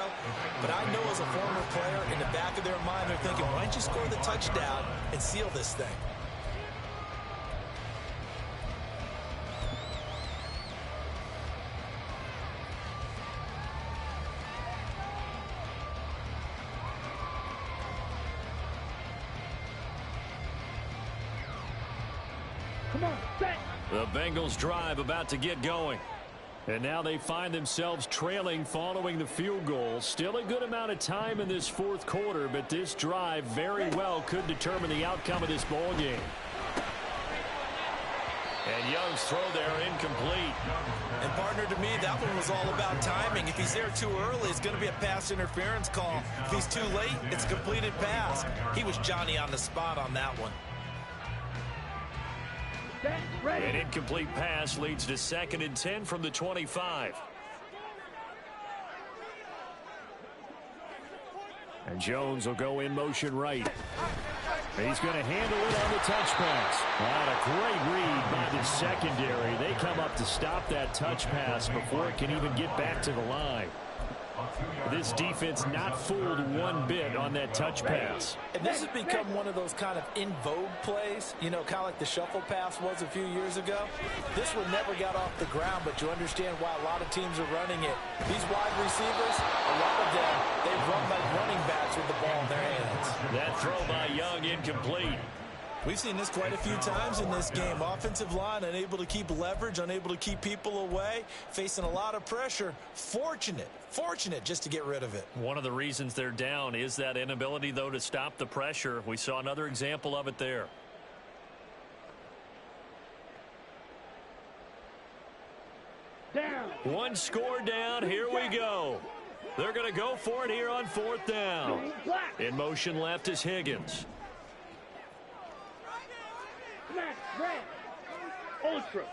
But I know as a former player, in the back of their mind, they're thinking, why don't you score the touchdown and seal this thing? Come on, set. The Bengals drive about to get going. And now they find themselves trailing following the field goal. Still a good amount of time in this 4th quarter, but this drive very well could determine the outcome of this ball game. And Young's throw there incomplete. And partner, to me, that one was all about timing. If he's there too early, it's going to be a pass interference call. If he's too late, it's a completed pass. He was Johnny on the spot on that one. An incomplete pass leads to 2nd and 10 from the 25. And Jones will go in motion right. He's going to handle it on the touch pass. What a great read by the secondary. They come up to stop that touch pass before it can even get back to the line. This defense not fooled one bit on that touch pass. And this has become one of those kind of in vogue plays, you know, kind of like the shuffle pass was a few years ago. This one never got off the ground, but you understand why a lot of teams are running it. These wide receivers, a lot of them, they run like running backs with the ball in their hands. That throw by Young incomplete. We've seen this quite a few times in this game. Offensive line unable to keep leverage, unable to keep people away, facing a lot of pressure. Fortunate just to get rid of it. One of the reasons they're down is that inability, though, to stop the pressure. We saw another example of it there. Down. One score down. Here we go. They're going to go for it here on 4th down. In motion left is Higgins. Smash, red. Ultra.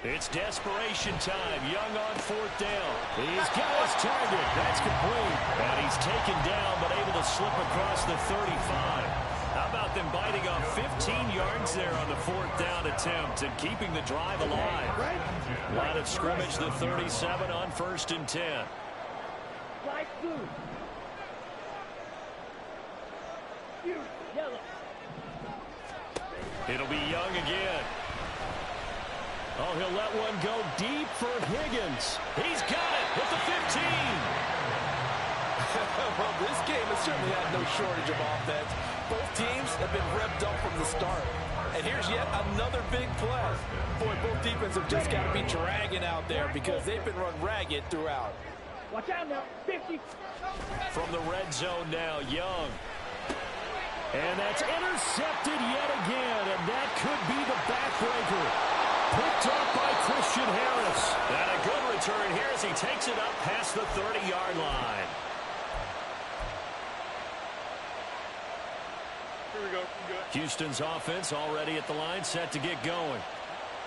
It's desperation time. Young on 4th down. He's got his target. That's complete. And he's taken down, but able to slip across the 35. How about them biting off 15 yards there on the 4th down attempt and keeping the drive alive? Line of scrimmage, the 37 on 1st and 10. Flag blue. Yellow. It'll be Young again. Oh, he'll let one go deep for Higgins. He's got it with the 15. Well, this game has certainly had no shortage of offense. Both teams have been revved up from the start. And here's yet another big play. Boy, both defenses have just got to be dragging out there because they've been run ragged throughout. Watch out now. 50. From the red zone now, Young. And that's intercepted yet again, and that could be the backbreaker. Picked up by Christian Harris. And a good return here as he takes it up past the 30-yard line. Here we go. Houston's offense already at the line, set to get going.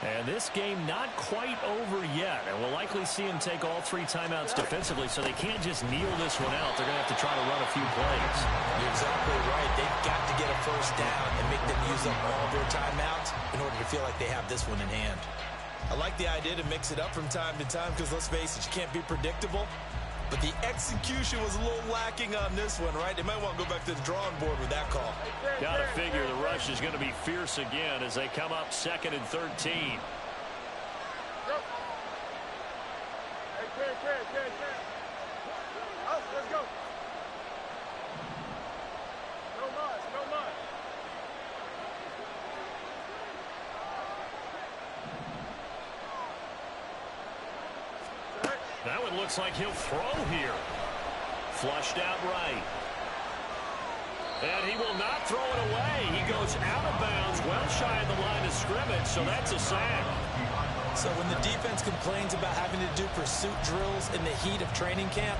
And this game not quite over yet. And we'll likely see him take all 3 timeouts defensively, so they can't just kneel this one out. They're going to have to try to run a few plays. You're exactly right. They've got to get a first down and make them use up all their timeouts in order to feel like they have this one in hand. I like the idea to mix it up from time to time because, let's face it, you can't be predictable. But the execution was a little lacking on this one, right? They might want to go back to the drawing board with that call. Got to figure the rush is going to be fierce again as they come up 2nd and 13. Hey, Ted. Oh, let's go. No mud. That one looks like he'll throw here. Flushed out right. And he will not throw it away. He goes out of bounds, well shy of the line of scrimmage, so that's a sack. So when the defense complains about having to do pursuit drills in the heat of training camp,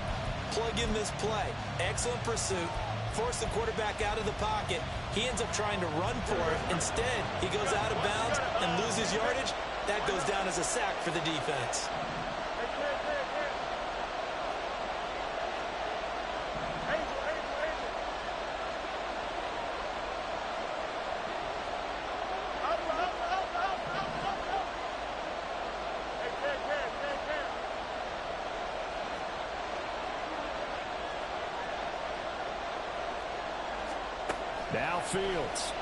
plug in this play. Excellent pursuit. Force the quarterback out of the pocket. He ends up trying to run for it. Instead, he goes out of bounds and loses yardage. That goes down as a sack for the defense. Now Fields.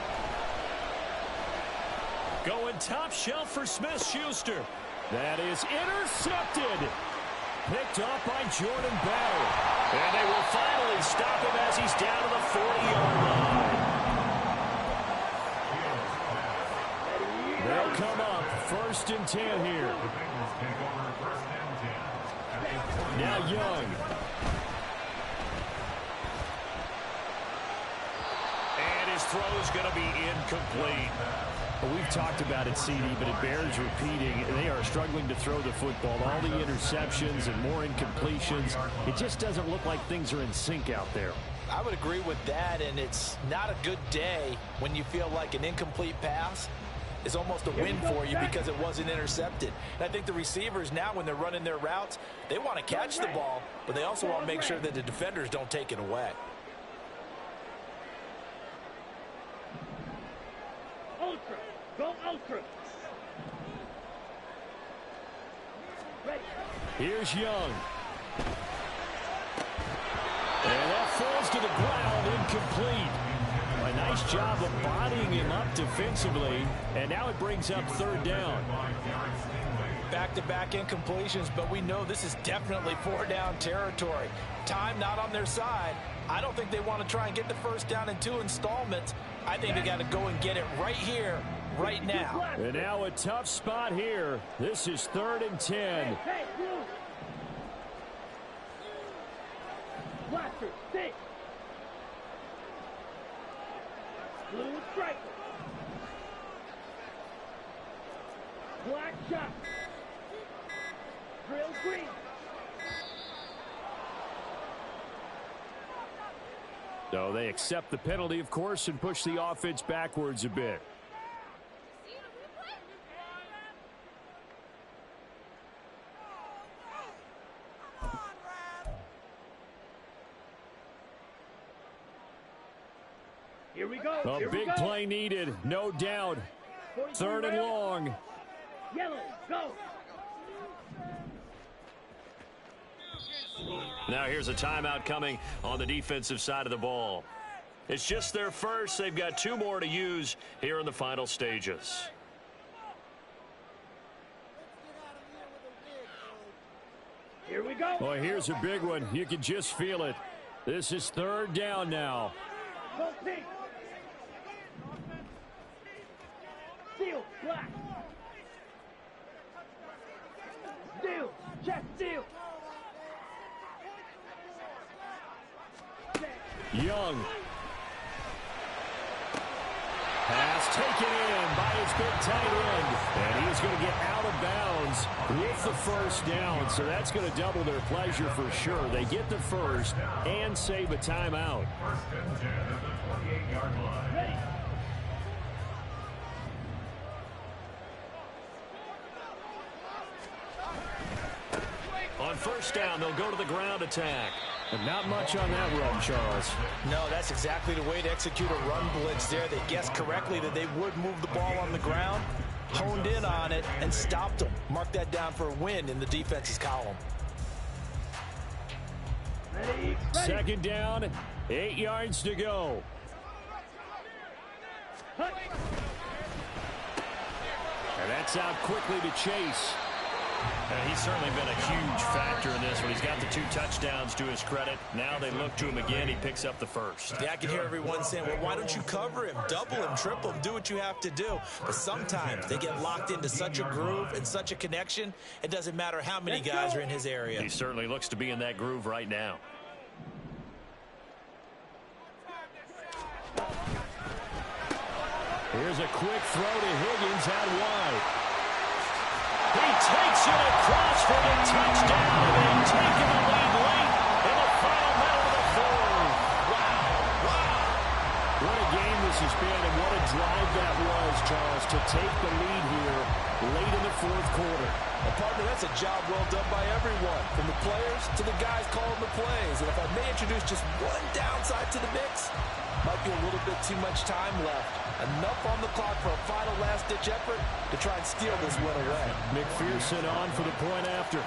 Going top shelf for Smith-Schuster. That is intercepted. Picked up by Jordan Bell. And they will finally stop him as he's down to the 40-yard line. They'll come up 1st and 10 here. Now Young. throw is going to be incomplete. Well, we've talked about it, CD, but it bears repeating. They are struggling to throw the football. All the interceptions and more incompletions. It just doesn't look like things are in sync out there. I would agree with that, and it's not a good day when you feel like an incomplete pass is almost a win for you because it wasn't intercepted. And I think the receivers now, when they're running their routes, they want to catch the ball, but they also want to make sure that the defenders don't take it away. Ultra. Go ultra. Ready. Here's Young. And that falls to the ground, incomplete. A nice job of bodying him up defensively, and now it brings up third down. Back-to-back incompletions, but we know this is definitely four-down territory. Time not on their side. I don't think they want to try and get the first down in 2 installments. I think they got to go and get it right here, right now. And now a tough spot here. This is 3rd and 10. Hey, blue. Watcher, 6. Blue striker. Black shot. Drill green. So they accept the penalty, of course, and push the offense backwards a bit. Here we go. A Here we big go. play needed, no doubt. 3rd and long. Yellow, go. Now here's a timeout coming on the defensive side of the ball. It's just their first. They've got 2 more to use here in the final stages. Here we go. Well, here's a big one. You can just feel it. This is 3rd down now. Go pink. Steel, black. Steel, check steel. Young. Pass taken in by his big tight end. And he is going to get out of bounds with the first down. So that's going to double their pleasure for sure. They get the first and save a timeout. 1st and 10 at the 28-yard line. Ready. On first down, they'll go to the ground attack. And not much on that run, Charles. No, that's exactly the way to execute a run blitz there. They guessed correctly that they would move the ball on the ground, honed in on it, and stopped them. Mark that down for a win in the defense's column. Ready. Ready. 2nd down, 8 yards to go. Hut. And that's out quickly to Chase. He's certainly been a huge factor in this one. He's got the 2 touchdowns to his credit. Now they look to him again. He picks up the first. Yeah, I can hear everyone saying, well, why don't you cover him, double him, triple him, do what you have to do. But sometimes they get locked into such a groove and such a connection, it doesn't matter how many guys are in his area. He certainly looks to be in that groove right now. Here's a quick throw to Higgins out wide. He takes it across for the touchdown. They've taken the lead late in the final minute of the 4th. Wow. What a game this has been, and what a drive that was, Charles, to take the lead here late in the 4th quarter. Well, partner, that's a job well done by everyone, from the players to the guys calling the plays. And if I may introduce just one downside to the mix, might be a little bit too much time left. Enough on the clock for a final last-ditch effort to try and steal this win away. McPherson on for the point after.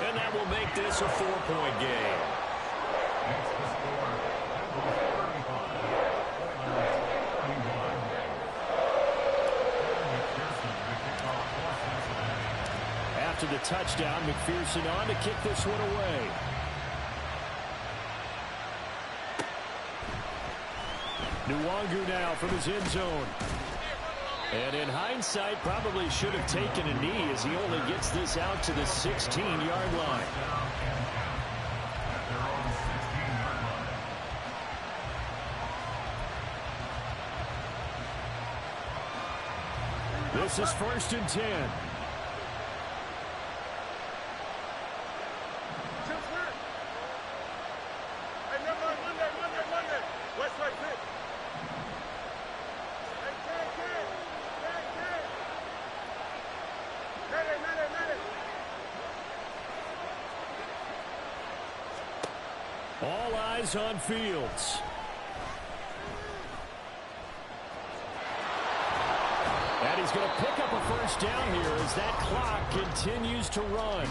And that will make this a 4-point game. It's the score. 35. After the touchdown, McPherson on to kick this one away. Nwangu now from his end zone. And in hindsight, probably should have taken a knee as he only gets this out to the 16-yard line. This is 1st and 10. All eyes on Fields. And he's going to pick up a first down here as that clock continues to run.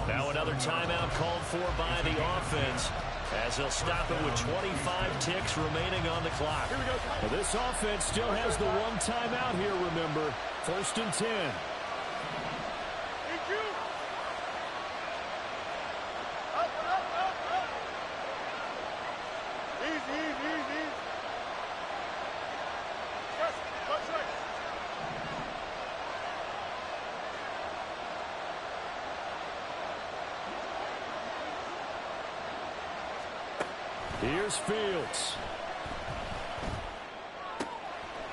Now another timeout called for by the offense as they'll stop it with 25 ticks remaining on the clock. Well, this offense still has the one timeout here, remember. 1st and 10. Here's Fields.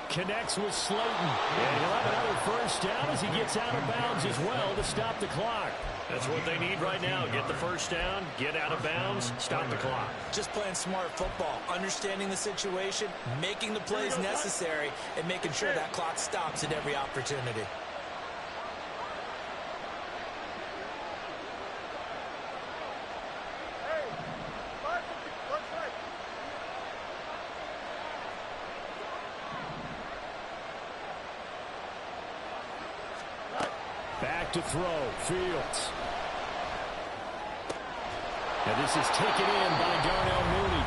Connects with Slayton. And he'll have another first down as he gets out of bounds as well to stop the clock. That's what they need right now. Get the first down, get out of bounds, stop the clock. Just playing smart football, understanding the situation, making the plays necessary, and making sure that clock stops at every opportunity. Back to throw, Fields. And this is taken in by Darnell Mooney.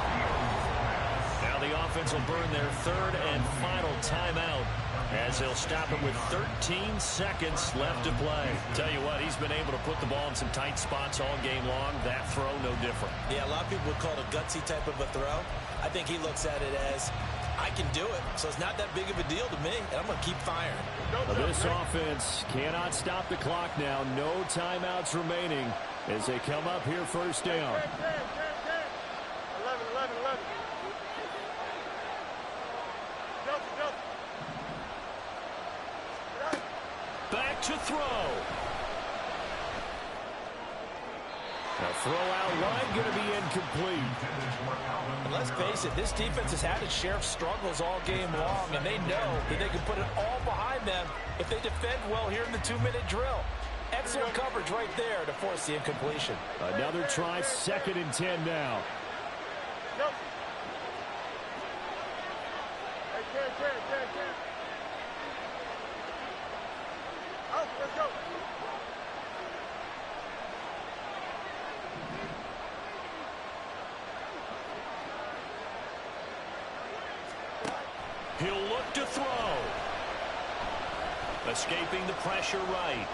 Now the offense will burn their 3rd and final timeout as they'll stop it with 13 seconds left to play. Tell you what, he's been able to put the ball in some tight spots all game long. That throw, no different. Yeah, a lot of people would call it a gutsy type of a throw. I think he looks at it as, I can do it, so it's not that big of a deal to me, and I'm going to keep firing. This offense cannot stop the clock now. No timeouts remaining as they come up here 1st down. 11. Back to throw. A throw out wide, going to be incomplete. And let's face it, this defense has had its share of struggles all game long, and they know that they can put it all behind them if they defend well here in the 2-minute drill. Excellent coverage right there to force the incompletion. Another try, 2nd and 10 now. Hey, Ken. Out, let's go. He'll look to throw. Escaping the pressure right.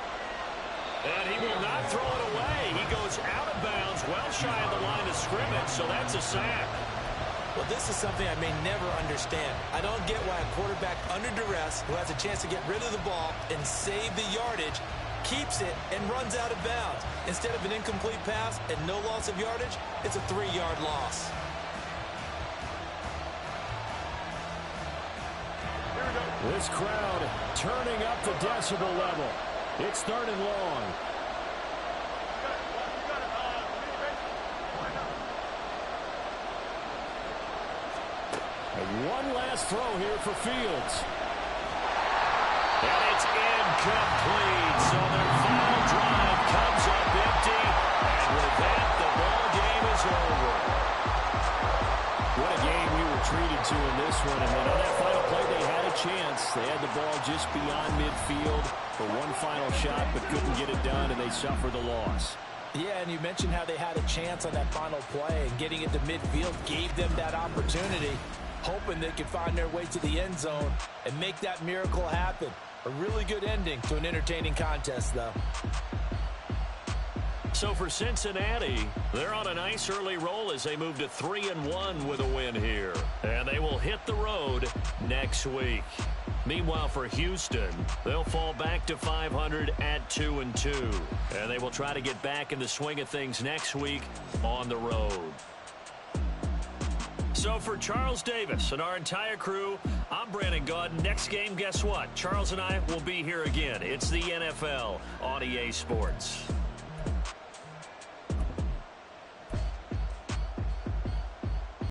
And he will not throw it away. He goes out of bounds, well shy of the line of scrimmage, so that's a sack. Well, this is something I may never understand. I don't get why a quarterback under duress who has a chance to get rid of the ball and save the yardage keeps it and runs out of bounds. Instead of an incomplete pass and no loss of yardage, it's a 3-yard loss. This crowd turning up the decibel level. It's 3rd and long. And one last throw here for Fields. And it's incomplete. So their final drive comes up empty. And with that, the ball game is over. What a game we were treated to in this one. And then on that final play, they had a chance. They had the ball just beyond midfield for one final shot, but couldn't get it done, and they suffered the loss. Yeah, and you mentioned how they had a chance on that final play, and getting it to midfield gave them that opportunity, hoping they could find their way to the end zone and make that miracle happen. A really good ending to an entertaining contest, though. So for Cincinnati, they're on a nice early roll as they move to 3-1 with a win here. And they will hit the road next week. Meanwhile, for Houston, they'll fall back to 500 at 2-2. And they will try to get back in the swing of things next week on the road. So for Charles Davis and our entire crew, I'm Brandon Gaudin. Next game, guess what? Charles and I will be here again. It's the NFL on EA Sports.